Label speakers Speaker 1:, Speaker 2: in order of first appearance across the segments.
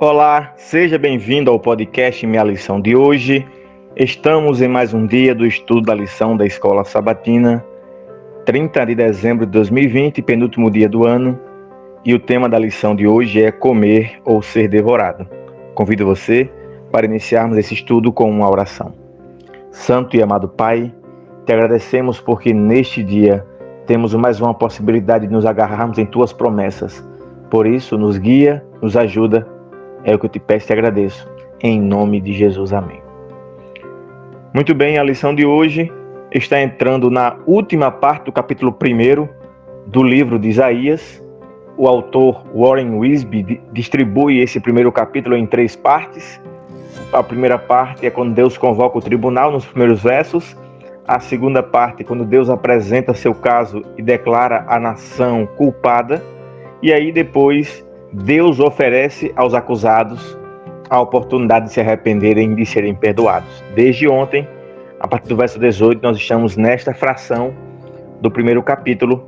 Speaker 1: Olá, seja bem-vindo ao podcast Minha Lição de hoje. Estamos em mais um dia do estudo da lição da Escola Sabatina, 30 de dezembro de 2020, penúltimo dia do ano, e o tema da lição de hoje é comer ou ser devorado. Convido você para iniciarmos esse estudo com uma oração. Santo e amado Pai, te agradecemos porque neste dia temos mais uma possibilidade de nos agarrarmos em Tuas promessas. Por isso, nos guia, nos ajuda. É o que eu te peço e te agradeço. Em nome de Jesus, amém. Muito bem, a lição de hoje está entrando na última parte do capítulo 1 do livro de Isaías. O autor Warren Wiersbe distribui esse primeiro capítulo em 3 partes. A primeira parte é quando Deus convoca o tribunal, nos primeiros versos. A segunda parte, quando Deus apresenta seu caso e declara a nação culpada. E aí depois Deus oferece aos acusados a oportunidade de se arrependerem e de serem perdoados. Desde ontem, a partir do verso 18, nós estamos nesta fração do primeiro capítulo,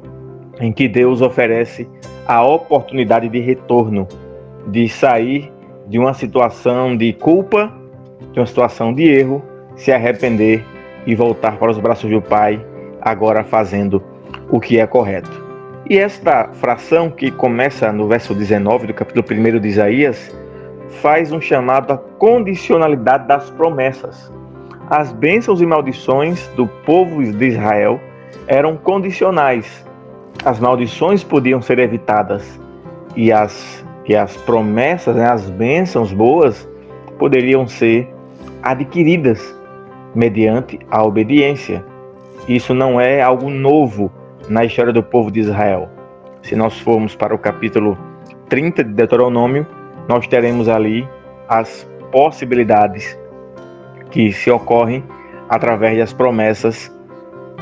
Speaker 1: em que Deus oferece a oportunidade de retorno, de sair de uma situação de culpa, de uma situação de erro, se arrepender e voltar para os braços do Pai, agora fazendo o que é correto. E esta fração, que começa no verso 19 do capítulo 1 de Isaías, faz um chamado à condicionalidade das promessas. As bênçãos e maldições do povo de Israel eram condicionais. As maldições podiam ser evitadas e as promessas, as bênçãos boas, poderiam ser adquiridas mediante a obediência. Isso não é algo novo na história do povo de Israel. Se nós formos para o capítulo 30 de Deuteronômio, nós teremos ali as possibilidades que se ocorrem através das promessas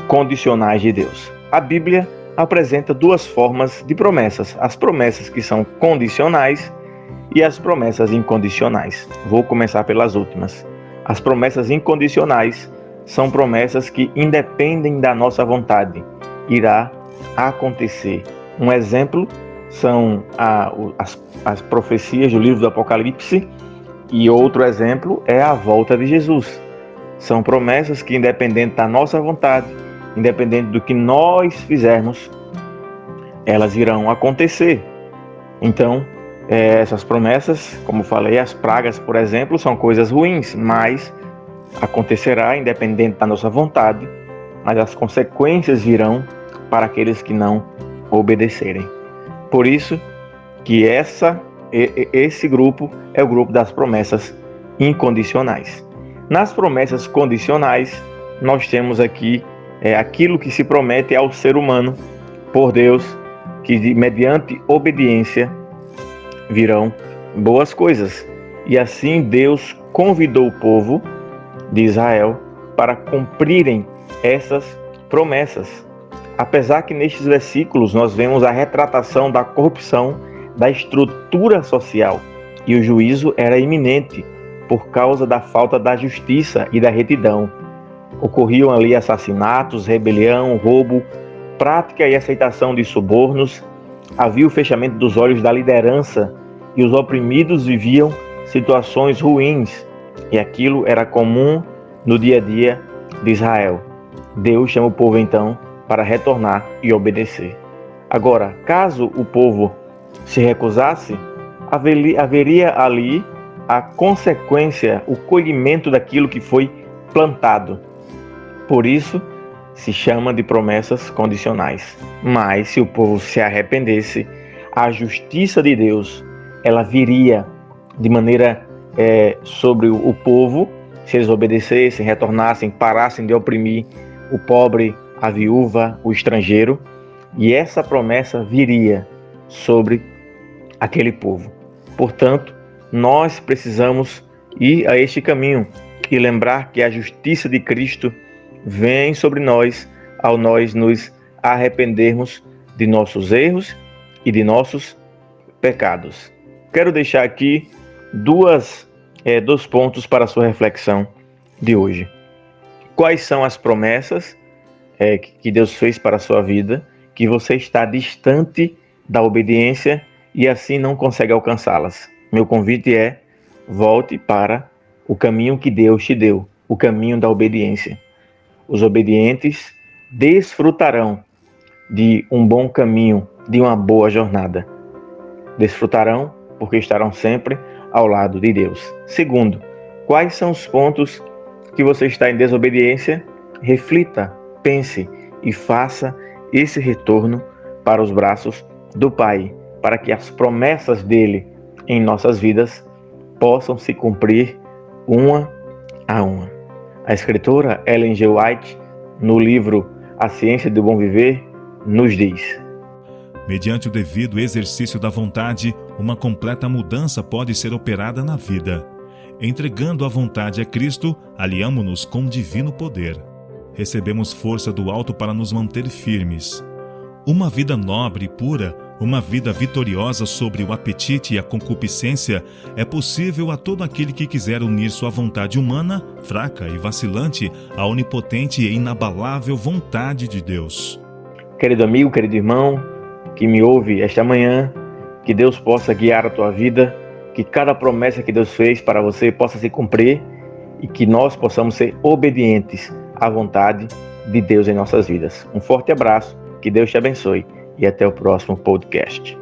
Speaker 1: condicionais de Deus. A Bíblia apresenta 2 formas de promessas: as promessas que são condicionais e as promessas incondicionais. Vou começar pelas últimas. As promessas incondicionais são promessas que independem da nossa vontade. Irá acontecer. Um exemplo são as profecias do livro do Apocalipse, e outro exemplo é a volta de Jesus. São promessas que, independente da nossa vontade, independente do que nós fizermos, elas irão acontecer. Então, essas promessas, como falei, as pragas, por exemplo, são coisas ruins, mas acontecerá independente da nossa vontade, mas as consequências virão para aqueles que não obedecerem. Por isso que esse grupo é o grupo das promessas incondicionais. Nas promessas condicionais, nós temos aqui aquilo que se promete ao ser humano por Deus, que mediante obediência virão boas coisas. E assim Deus convidou o povo de Israel para cumprirem essas promessas. Apesar que nestes versículos nós vemos a retratação da corrupção da estrutura social, e o juízo era iminente por causa da falta da justiça e da retidão. Ocorriam ali assassinatos, rebelião, roubo, prática e aceitação de subornos. Havia o fechamento dos olhos da liderança e os oprimidos viviam situações ruins, e aquilo era comum no dia a dia de Israel. Deus chama o povo então para retornar e obedecer. Agora, caso o povo se recusasse, haveria ali a consequência, o colhimento daquilo que foi plantado. Por isso, se chama de promessas condicionais. Mas, se o povo se arrependesse, a justiça de Deus, ela viria de maneira sobre o povo, se eles obedecessem, retornassem, parassem de oprimir o pobre, a viúva, o estrangeiro, e essa promessa viria sobre aquele povo. Portanto, nós precisamos ir a este caminho e lembrar que a justiça de Cristo vem sobre nós ao nós nos arrependermos de nossos erros e de nossos pecados. Quero deixar aqui dois pontos para a sua reflexão de hoje. Quais são as promessas que Deus fez para a sua vida, que você está distante da obediência e assim não consegue alcançá-las? Meu convite é: volte para o caminho que Deus te deu, o caminho da obediência. Os obedientes desfrutarão de um bom caminho, de uma boa jornada. Desfrutarão porque estarão sempre ao lado de Deus. Segundo, quais são os pontos que você está em desobediência? Reflita, pense e faça esse retorno para os braços do Pai, para que as promessas dele em nossas vidas possam se cumprir uma a uma. A escritora Ellen G. White, no livro A Ciência do Bom Viver, nos diz:
Speaker 2: mediante o devido exercício da vontade, uma completa mudança pode ser operada na vida. Entregando a vontade a Cristo, aliamo-nos com o divino poder. Recebemos força do alto para nos manter firmes. Uma vida nobre e pura, uma vida vitoriosa sobre o apetite e a concupiscência, é possível a todo aquele que quiser unir sua vontade humana, fraca e vacilante, à onipotente e inabalável vontade de Deus.
Speaker 1: Querido amigo, querido irmão, que me ouve esta manhã, que Deus possa guiar a tua vida, que cada promessa que Deus fez para você possa se cumprir e que nós possamos ser obedientes à vontade de Deus em nossas vidas. Um forte abraço, que Deus te abençoe e até o próximo podcast.